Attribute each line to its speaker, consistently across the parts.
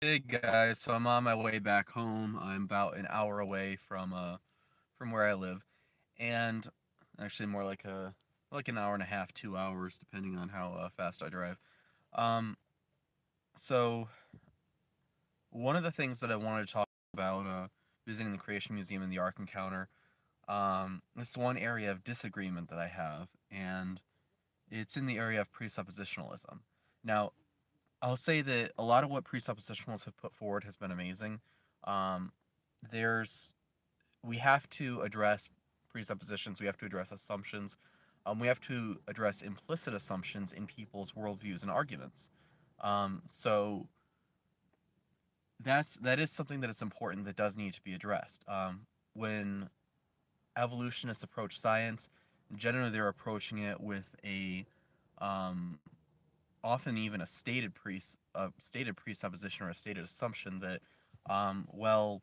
Speaker 1: Hey guys, so I'm on my way back home. I'm about an hour away from where I live, and actually more like an hour and a half, 2 hours, depending on how fast I drive. Um, so one of the things that I wanted to talk about visiting the Creation Museum and the Ark Encounter, this one area of disagreement that I have, and it's in the area of presuppositionalism. Now, I'll say that a lot of what presuppositionalists have put forward has been amazing. Um, there's we have to address presuppositions, we have to address assumptions, we have to address implicit assumptions in people's worldviews and arguments. So that is something that is important that does need to be addressed. When evolutionists approach science, generally they're approaching it with a um, often even a stated presupposition or a stated assumption that well,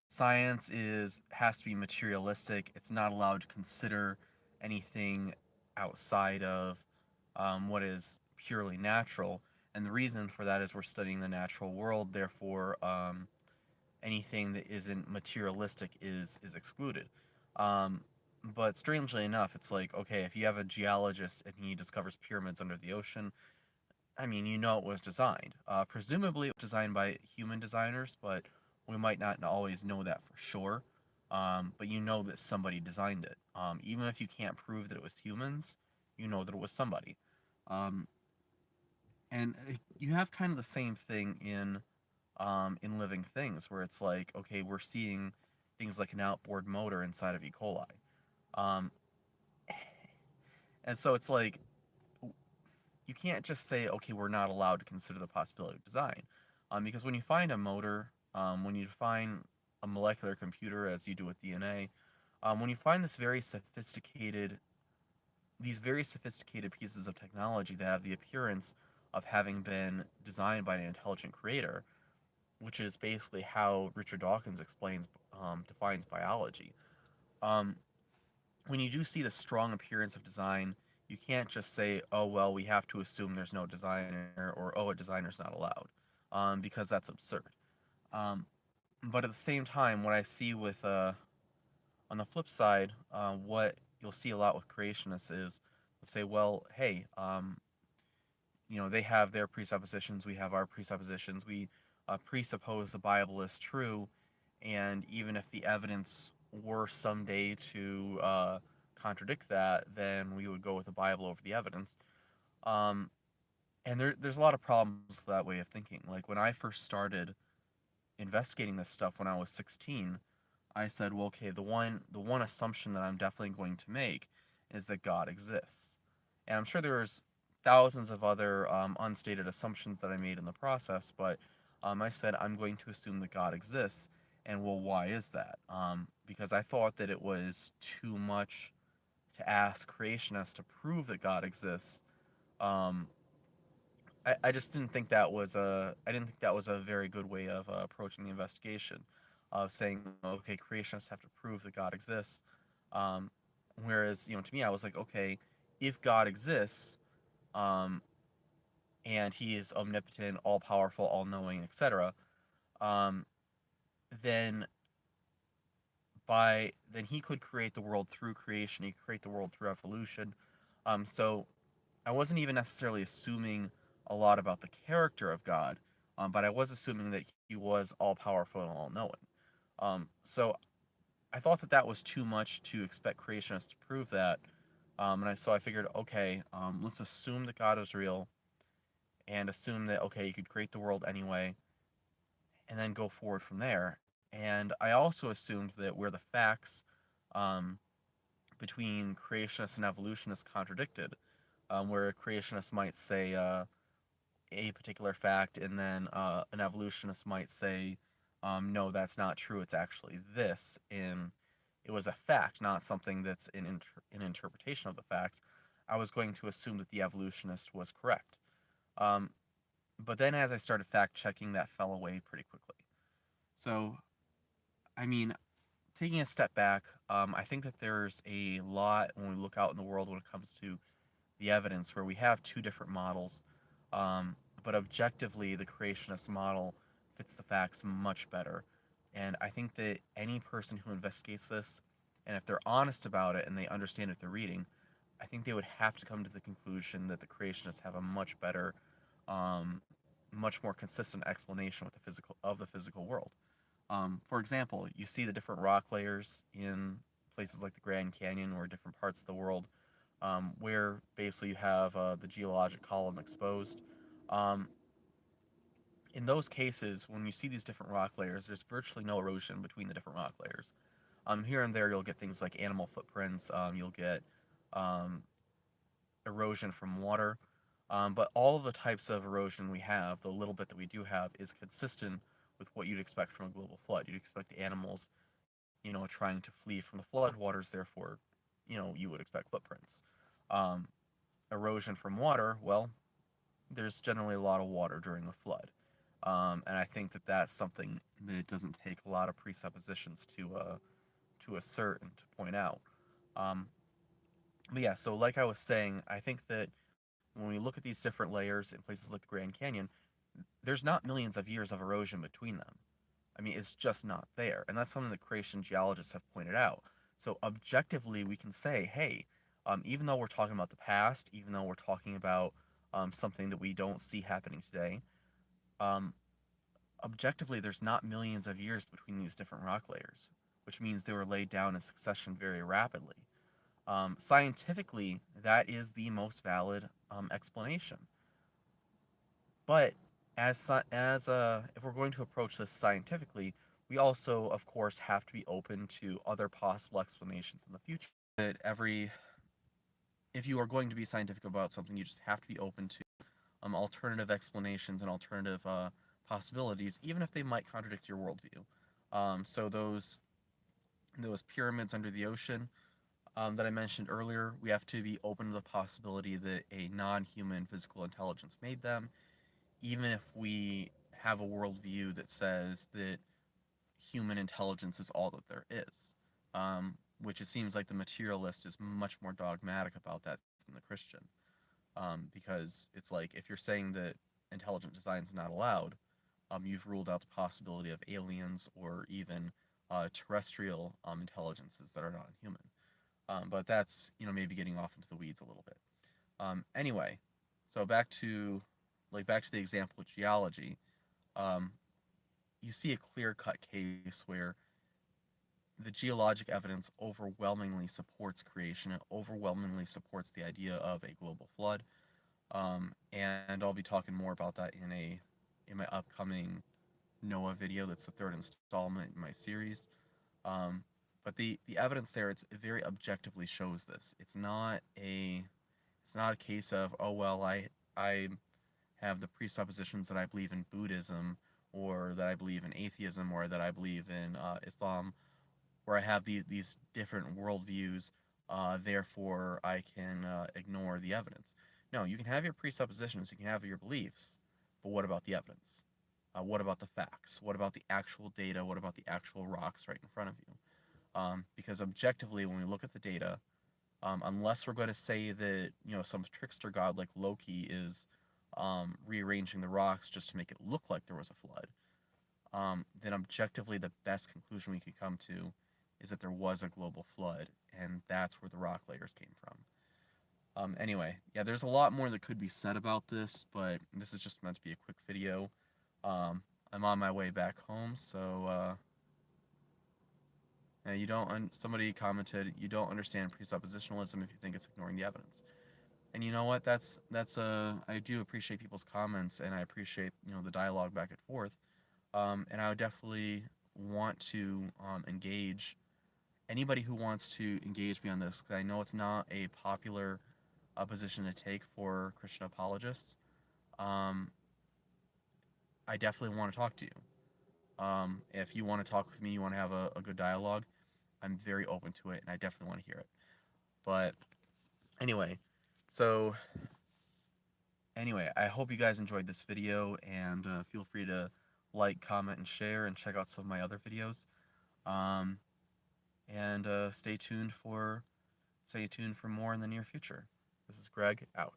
Speaker 1: science is has to be materialistic. It's not allowed to consider anything outside of what is purely natural. And the reason for that is we're studying the natural world. Therefore, anything that isn't materialistic is excluded. Um, but strangely enough, it's like okay, if you have a geologist and he discovers pyramids under the ocean, I mean, you know it was designed. Presumably, it was designed by human designers, but we might not always know that for sure. But you know that somebody designed it. Even if you can't prove that it was humans, you know that it was somebody. Um, and you have kind of the same thing in living things, where it's like, okay, we're seeing things like an outboard motor inside of E. coli. Um, and so it's like you can't just say, okay, we're not allowed to consider the possibility of design. Because when you find a motor, when you find a molecular computer, as you do with DNA, when you find these very sophisticated pieces of technology that have the appearance of having been designed by an intelligent creator, which is basically how Richard Dawkins defines biology. Um, when you do see the strong appearance of design, you can't just say, oh, well, we have to assume there's no designer, or, oh, a designer's not allowed, because that's absurd. Um, but at the same time, what I see on the flip side, what you'll see a lot with creationists is they'll say, well, hey, they have their presuppositions, we have our presuppositions, we presuppose the Bible is true, and even if the evidence were someday to contradict that, then we would go with the Bible over the evidence. Um, and there's a lot of problems with that way of thinking. Like when I first started investigating this stuff when I was 16, I said, well, okay, the one assumption that I'm definitely going to make is that God exists. And I'm sure there's thousands of other unstated assumptions that I made in the process, but I said I'm going to assume that God exists. And well, why is that? Because I thought that it was too much to ask creationists to prove that God exists. Um, I just didn't think that was a very good way of approaching the investigation, of saying, okay, creationists have to prove that God exists. Um, Whereas, to me, I was like, okay, if God exists, um, and He is omnipotent, all powerful, all knowing, etc., um, then then He could create the world through creation. He could create the world through evolution. So I wasn't even necessarily assuming a lot about the character of God, but I was assuming that He was all powerful and all knowing. So I thought that that was too much to expect creationists to prove that, so I figured, okay, let's assume that God is real, and assume that okay, you could create the world anyway, and then go forward from there. And I also assumed that where the facts um, between creationists and evolutionists contradicted, where creationists might say a particular fact, and then an evolutionist might say, no, that's not true. It's actually this. And it was a fact, not something that's an interpretation of the facts. I was going to assume that the evolutionist was correct. Um, but then as I started fact checking, that fell away pretty quickly. So, I mean, taking a step back, I think that there's a lot when we look out in the world when it comes to the evidence where we have two different models. Um, but objectively, the creationist model fits the facts much better. And I think that any person who investigates this, and if they're honest about it and they understand what they're reading, I think they would have to come to the conclusion that the creationists have a much better, um, much more consistent explanation with the physical world. For example, you see the different rock layers in places like the Grand Canyon or different parts of the world, where basically you have the geologic column exposed. Um, in those cases, when you see these different rock layers, there's virtually no erosion between the different rock layers. Here and there, you'll get things like animal footprints. You'll get um, erosion from water. But all of the types of erosion we have, the little bit that we do have, is consistent with what you'd expect from a global flood. You'd expect the animals, trying to flee from the floodwaters. Therefore, you would expect footprints. Um, Erosion from water, well, there's generally a lot of water during a flood. And I think that that's something that it doesn't take a lot of presuppositions to assert and to point out. Um, but yeah, so like I was saying, I think that when we look at these different layers in places like the Grand Canyon, there's not millions of years of erosion between them. I mean, it's just not there. And that's something that creation geologists have pointed out. So objectively, we can say, hey, even though we're talking about the past, even though we're talking about something that we don't see happening today, um, objectively, there's not millions of years between these different rock layers, which means they were laid down in succession very rapidly. Scientifically, that is the most valid explanation. But if we're going to approach this scientifically, we also, of course, have to be open to other possible explanations in the future. That if you are going to be scientific about something, you just have to be open to alternative explanations and alternative possibilities, even if they might contradict your worldview. So those pyramids under the ocean that I mentioned earlier, we have to be open to the possibility that a non-human physical intelligence made them, even if we have a worldview that says that human intelligence is all that there is. Which it seems like the materialist is much more dogmatic about that than the Christian. Because it's like if you're saying that intelligent design is not allowed, you've ruled out the possibility of aliens or even terrestrial intelligences that are not human. But that's maybe getting off into the weeds a little bit. Anyway, so back to the example of geology. Um, you see a clear-cut case where the geologic evidence overwhelmingly supports creation. It overwhelmingly supports the idea of a global flood. And I'll be talking more about that in my upcoming Noah video. That's the third installment in my series. Um, but the evidence there, it's it very objectively shows this. It's not a case of, oh well, I have the presuppositions that I believe in Buddhism or that I believe in atheism or that I believe in Islam, where I have these different worldviews. Therefore, I can ignore the evidence. No, you can have your presuppositions, you can have your beliefs, but what about the evidence? What about the facts? What about the actual data? What about the actual rocks right in front of you? Because objectively, when we look at the data, unless we're going to say that some trickster god like Loki is rearranging the rocks just to make it look like there was a flood, then objectively the best conclusion we could come to is that there was a global flood, and that's where the rock layers came from. Anyway, yeah, there's a lot more that could be said about this, but this is just meant to be a quick video. I'm on my way back home, so somebody commented, you don't understand presuppositionalism if you think it's ignoring the evidence. And you know what? I do appreciate people's comments, and I appreciate the dialogue back and forth. And I would definitely want to engage anybody who wants to engage me on this, because I know it's not a popular position to take for Christian apologists. Um, I definitely want to talk to you. If you want to talk with me, you want to have a good dialogue, I'm very open to it, and I definitely want to hear it. But anyway, so I hope you guys enjoyed this video, and feel free to like, comment, and share, and check out some of my other videos. Um, and stay tuned for more in the near future. This is Greg, out.